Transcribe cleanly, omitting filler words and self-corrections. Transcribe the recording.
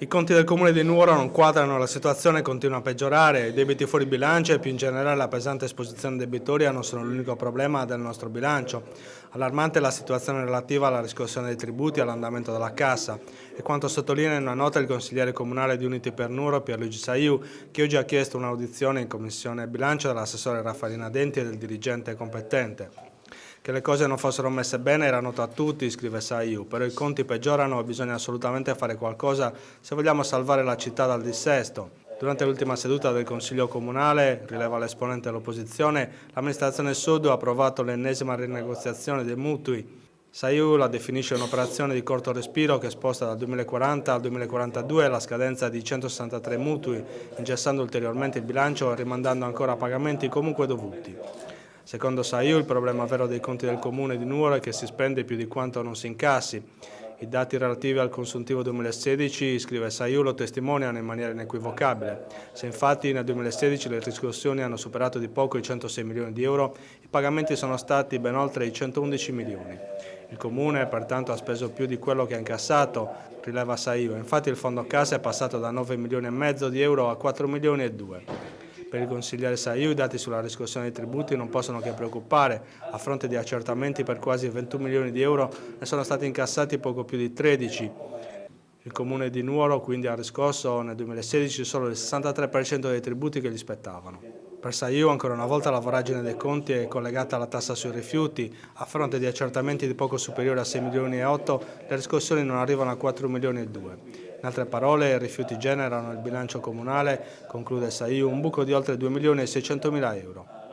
I conti del Comune di Nuoro non quadrano, la situazione continua a peggiorare, i debiti fuori bilancio e più in generale la pesante esposizione debitoria non sono l'unico problema del nostro bilancio. Allarmante è la situazione relativa alla riscossione dei tributi e all'andamento della cassa, e quanto sottolinea in una nota il consigliere comunale di Unity per Nuoro, Pierluigi Saiu, che oggi ha chiesto un'audizione in Commissione Bilancio dall'assessore Raffaellina Denti e del dirigente competente. Che le cose non fossero messe bene era noto a tutti, scrive Saiu, però i conti peggiorano e bisogna assolutamente fare qualcosa se vogliamo salvare la città dal dissesto. Durante l'ultima seduta del Consiglio Comunale, rileva l'esponente dell'opposizione, l'amministrazione Sud ha approvato l'ennesima rinegoziazione dei mutui. Saiu la definisce un'operazione di corto respiro che sposta dal 2040 al 2042 la scadenza di 163 mutui, ingessando ulteriormente il bilancio e rimandando ancora pagamenti comunque dovuti. Secondo Saiu, il problema vero dei conti del Comune di Nuoro è che si spende più di quanto non si incassi. I dati relativi al consuntivo 2016, scrive Saiu, lo testimoniano in maniera inequivocabile. Se infatti nel 2016 le riscossioni hanno superato di poco i 106 milioni di euro, i pagamenti sono stati ben oltre i 111 milioni. Il Comune pertanto ha speso più di quello che ha incassato, rileva Saiu. Infatti il fondo cassa è passato da 9 milioni e mezzo di euro a 4 milioni e 2. Per il consigliere Saiu i dati sulla riscossione dei tributi non possono che preoccupare. A fronte di accertamenti per quasi 21 milioni di euro ne sono stati incassati poco più di 13. Il Comune di Nuoro quindi ha riscosso nel 2016 solo il 63% dei tributi che gli spettavano. Per Saiu ancora una volta la voragine dei conti è collegata alla tassa sui rifiuti. A fronte di accertamenti di poco superiori a 6 milioni e 8, le riscossioni non arrivano a 4 milioni e 2. In altre parole, i rifiuti generano nel bilancio comunale, conclude Saiu, un buco di oltre 2 milioni e 600 mila euro.